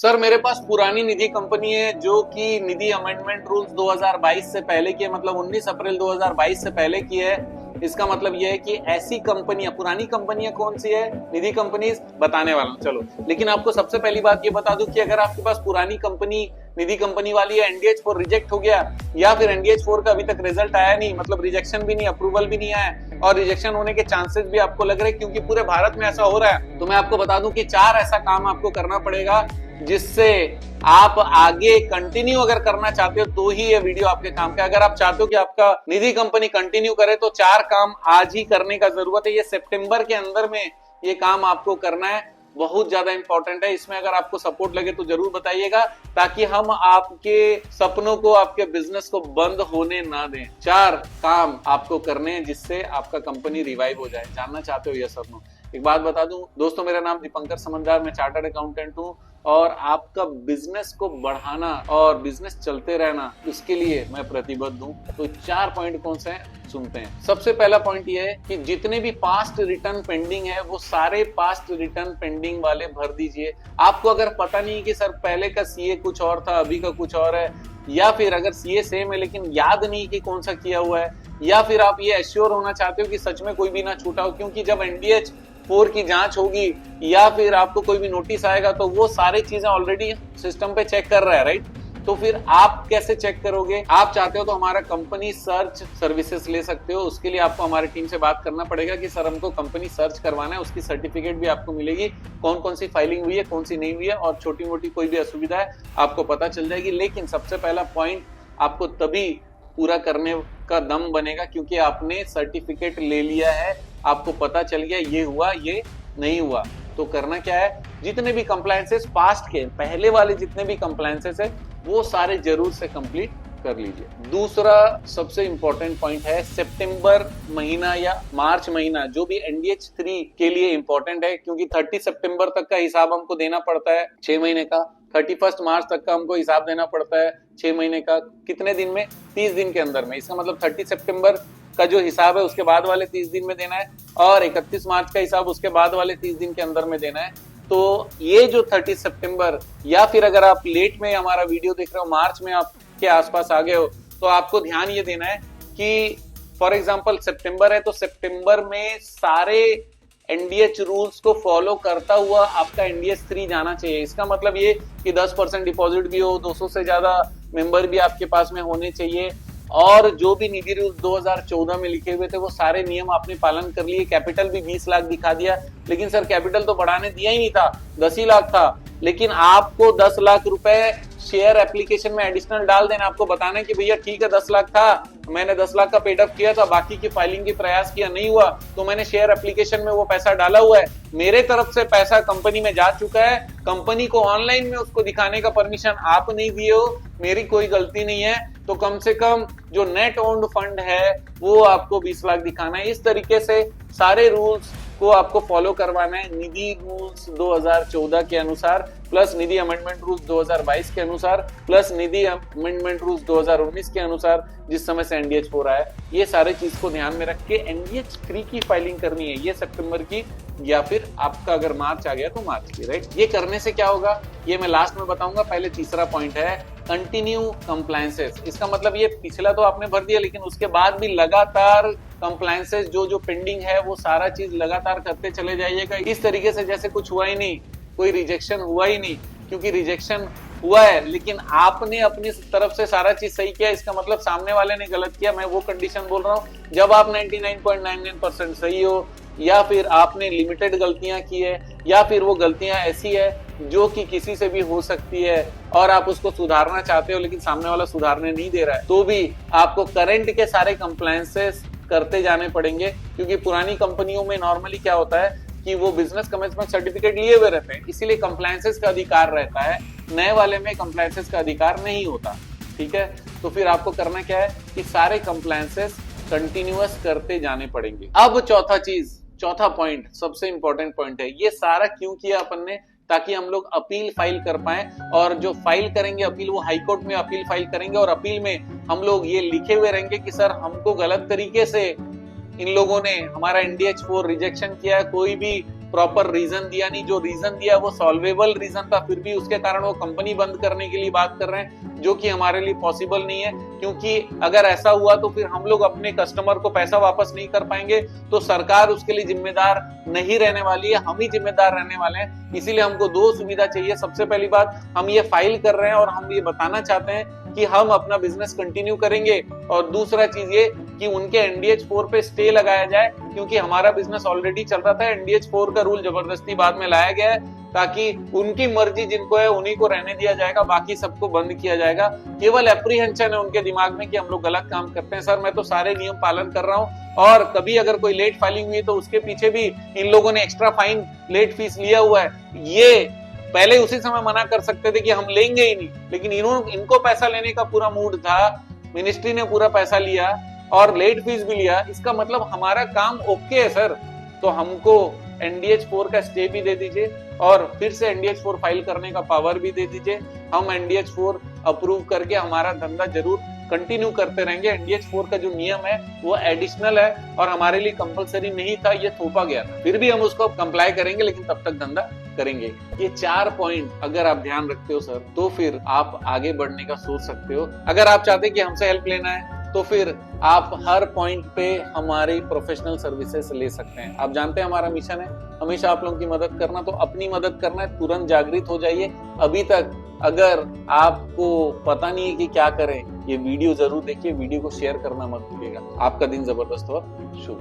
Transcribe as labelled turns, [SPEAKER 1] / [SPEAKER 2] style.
[SPEAKER 1] Sir मेरे पास पुरानी निधि company है जो कि निधि अमेंडमेंट रूल्स 2022 से पहले की है, मतलब 19 अप्रैल 2022 से पहले की है। इसका मतलब यह है कि ऐसी कंपनियां, पुरानी कंपनियां कौन सी है, निधि कंपनी बताने वाला हूं। चलो, लेकिन आपको सबसे पहली बात ये बता दूं कि अगर आपके पास पुरानी कंपनी निधि कंपनी वाली है, एनडीएच 4 रिजेक्ट हो गया या फिर एनडीएच 4 का अभी तक रिजल्ट आया नहीं, मतलब रिजेक्शन भी नहीं, अप्रूवल भी नहीं आया और रिजेक्शन होने के चांसेस भी आपको लग रहे हैं क्योंकि पूरे भारत में ऐसा हो रहा है, तो मैं आपको बता दूं कि 4 ऐसा काम आपको करना पड़ेगा जिससे आप आगे कंटिन्यू अगर करना चाहते हो तो ही ये वीडियो आपके काम का। अगर आप चाहते हो कि आपका निधि कंपनी कंटिन्यू करे तो 4 काम आज ही करने का जरूरत है। ये सितंबर के अंदर में ये काम आपको करना है, बहुत ज्यादा इंपॉर्टेंट है। इसमें अगर आपको सपोर्ट लगे तो जरूर बताइएगा ताकि हम आपके सपनों को, आपके बिजनेस को बंद होने ना दें। 4 काम आपको करने हैं जिससे आपका कंपनी रिवाइव हो जाए। जानना चाहते हो ये सब? एक बात बता दूं दोस्तों, मेरा नाम दीपंकर समझदार, मैं चार्टर्ड अकाउंटेंट हूं और आपका बिजनेस को बढ़ाना और बिजनेस चलते रहना, इसके लिए मैं प्रतिबद्ध हूं। तो 4 पॉइंट कौन से हैं सुनते हैं। सबसे पहला पॉइंट ये है कि जितने भी पास्ट रिटर्न पेंडिंग है वो सारे पास्ट रिटर्न पेंडिंग वाले भर दीजिए। आपको अगर पता नहीं कि सर पहले का सीए कुछ और था, अभी का कुछ और है, या फिर अगर सीए सेम है लेकिन याद नहीं कि कौन सा किया हुआ है, या फिर आप ये एश्योर होना चाहते हो कि सच में कोई भी ना छूटा हो, क्योंकि जब एनडीएच 4 की जांच होगी या फिर आपको कोई भी नोटिस आएगा तो वो सारी चीजें ऑलरेडी सिस्टम पे चेक कर रहा है, राइट? तो फिर आप कैसे चेक करोगे? आप चाहते हो तो हमारा कंपनी सर्च सर्विसेज ले सकते हो। उसके लिए आपको हमारी टीम से बात करना पड़ेगा कि सर हमको कंपनी सर्च करवाना है, उसकी सर्टिफिकेट भी आपको मिलेगी, कौन कौन सी फाइलिंग हुई है, कौन सी नहीं हुई है, और छोटी मोटी कोई भी असुविधा है आपको पता चल जाएगी। लेकिन सबसे पहला पॉइंट आपको तभी पूरा करने का दम बनेगा क्योंकि आपने सर्टिफिकेट ले लिया है, आपको पता चल गया ये हुआ ये नहीं हुआ। तो करना क्या है, जितने भी कंप्लायंसेस पास्ट के पहले वाले जितने भी कंप्लायंसेस है वो सारे जरूर से कंप्लीट कर लीजिए। दूसरा सबसे इंपॉर्टेंट पॉइंट है सितंबर महीना या मार्च महीना, जो भी एनडीएच 3 के लिए इंपॉर्टेंट है क्योंकि 30 सितंबर तक का हिसाब हमको देना पड़ता है 6 महीने का, 31 मार्च तक का हमको हिसाब देना पड़ता है 6 महीने का। कितने दिन में? 30 दिन के अंदर में। इसका मतलब 30 सितंबर का जो हिसाब है उसके बाद वाले 30 दिन में देना है और 31 मार्च का हिसाब उसके बाद वाले 30 दिन के अंदर में देना है। तो ये जो 30 सितंबर या फिर अगर आप लेट में हमारा वीडियो देख रहे हो, मार्च में आपके आसपास आ गए हो, तो आपको ध्यान ये देना है कि फॉर एग्जांपल सितंबर है तो सितंबर में सारे एनडीएच रूल्स को फॉलो करता हुआ आपका एनडीएच 3 जाना चाहिए। इसका मतलब ये कि 10% डिपॉजिट भी हो, 200 से ज्यादा मेंबर भी आपके पास में होने चाहिए, और जो भी निधि रूल्स 2014 में लिखे हुए थे वो सारे नियम आपने पालन कर लिए। कैपिटल भी 20 लाख दिखा दिया, लेकिन सर कैपिटल तो बढ़ाने दिया ही नहीं था, 10 ही लाख था, लेकिन आपको 10 लाख रुपए शेयर एप्लीकेशन में एडिशनल डाल देना। आपको बताना है कि भैया ठीक है 10 लाख था, मैंने 10 लाख का पेड अप किया था, बाकी की फाइलिंग की प्रयास किया नहीं हुआ, तो मैंने शेयर एप्लीकेशन में वो पैसा डाला हुआ है, मेरे तरफ से पैसा कंपनी में जा चुका है, कंपनी को ऑनलाइन में उसको दिखाने का परमिशन आप नहीं दिए हो, मेरी कोई गलती नहीं है, तो कम से कम जो नेट ओन्ड फंड है वो आपको 20 लाख दिखाना है। इस तरीके से सारे रूल्स को आपको फॉलो करवाना है, निधि रूल्स 2014 के अनुसार प्लस निधि अमेंडमेंट रूल्स 2022 के अनुसार प्लस निधि अमेंडमेंट रूल्स 2019 के अनुसार, जिस समय से एनडीएच 4 रहा है। ये सारे चीज को ध्यान में रख के एनडीएच 3 की फाइलिंग करनी है, ये सितंबर की, या फिर आपका अगर मार्च आ गया तो मार्च की, राइट? ये करने से क्या होगा ये मैं लास्ट में बताऊंगा। पहले तीसरा पॉइंट है कंटिन्यू कंप्लायंसेस। इसका मतलब ये पिछला तो आपने भर दिया लेकिन उसके बाद भी लगातार कंप्लायंसेस जो पेंडिंग है वो सारा चीज लगातार करते चले जाइएगा। इस तरीके से जैसे कुछ हुआ ही नहीं, कोई रिजेक्शन हुआ ही नहीं, क्योंकि रिजेक्शन हुआ है लेकिन आपने अपनी तरफ से सारा चीज सही किया, इसका मतलब सामने वाले ने गलत किया। मैं वो कंडीशन बोल रहा हूँ जब आप 99.99% सही हो, या फिर आपने लिमिटेड गलतियां की है, या फिर वो गलतियां ऐसी है जो कि किसी से भी हो सकती है और आप उसको सुधारना चाहते हो लेकिन सामने वाला सुधारने नहीं दे रहा है, तो भी आपको करंट के सारे कंप्लायंसेस करते जाने पड़ेंगे। क्योंकि पुरानी कंपनियों में नॉर्मली क्या होता है कि वो बिजनेस कमेंसमेंट सर्टिफिकेट लिए हुए रहते हैं, इसीलिए कंप्लायंसेस का अधिकार रहता है, नए वाले में कंप्लायंसेस का अधिकार नहीं होता। ठीक है, तो फिर आपको करना क्या है कि सारे कंप्लायंसेस कंटिन्यूअस करते जाने पड़ेंगे। अब चौथा पॉइंट सबसे इंपॉर्टेंट पॉइंट है, ये सारा क्यों किया अपन ने, ताकि हम लोग अपील फाइल कर पाए, और जो फाइल करेंगे अपील वो हाई कोर्ट में अपील फाइल करेंगे, और अपील में हम लोग ये लिखे हुए रहेंगे कि सर हमको गलत तरीके से इन लोगों ने हमारा एनडीएच 4 रिजेक्शन किया है, कोई भी प्रॉपर रीजन दिया नहीं, जो रीजन दिया वो सॉल्वेबल रीजन था, फिर भी उसके कारण वो कंपनी बंद करने के लिए बात कर रहे हैं, जो कि हमारे लिए पॉसिबल नहीं है। क्योंकि अगर ऐसा हुआ तो फिर हम लोग अपने कस्टमर को पैसा वापस नहीं कर पाएंगे, तो सरकार उसके लिए जिम्मेदार नहीं रहने वाली है, हम ही जिम्मेदार रहने वाले हैं। इसीलिए हमको दो सुविधा चाहिए। सबसे पहली बात, हम ये फाइल कर रहे हैं और हम ये बताना चाहते हैं कि हम अपना बिजनेस कंटिन्यू करेंगे, और दूसरा चीज ये कि उनके एनडीएच 4 पे स्टे लगाया जाए, क्योंकि हमारा बिजनेस ऑलरेडी चल रहा था। एनडीएच 4 का रूल जबरदस्ती बाद में लाया गया है, ताकि उनकी मर्जी जिनको है उन्हीं को रहने दिया जाएगा, बाकी सबको बंद किया जाएगा। केवल एप्रीहेंशन है उनके दिमाग में कि हम लोग गलत काम करते हैं। सर, मैं तो सारे नियम पालन कर रहा हूँ, और कभी अगर कोई लेट फाइलिंग हुई तो उसके पीछे भी इन लोगों ने एक्स्ट्रा फाइन, लेट फीस लिया हुआ है। ये पहले उसी समय मना कर सकते थे कि हम लेंगे ही नहीं, लेकिन इनको पैसा लेने का पूरा मूड था, मिनिस्ट्री ने पूरा पैसा लिया और लेट फीस भी लिया। इसका मतलब हमारा काम ओके है सर, तो हमको एनडीएच 4 का स्टे भी दे दीजिए और फिर से एनडीएच 4 फाइल करने का पावर भी दे दीजिए। हम एनडीएच 4 अप्रूव करके हमारा धंधा जरूर कंटिन्यू करते रहेंगे। एनडीएच 4 का जो नियम है वो एडिशनल है और हमारे लिए कंपलसरी नहीं था, ये थोपा गया था, फिर भी हम उसको कंप्लाई करेंगे, लेकिन तब तक धंधा करेंगे। ये 4 पॉइंट अगर आप ध्यान रखते हो सर, तो फिर आप आगे बढ़ने का सोच सकते हो। अगर आप चाहते हैं कि हमसे हेल्प लेना है, तो फिर आप हर पॉइंट पे हमारी प्रोफेशनल सर्विसेज ले सकते हैं। आप जानते हैं हमारा मिशन है हमेशा आप लोगों की मदद करना, तो अपनी मदद करना है, तुरंत जागृत हो जाइए। अभी तक अगर आपको पता नहीं है कि क्या करें, ये वीडियो जरूर देखिए, वीडियो को शेयर करना मत भूलिएगा। आपका दिन जबरदस्त और शुभ।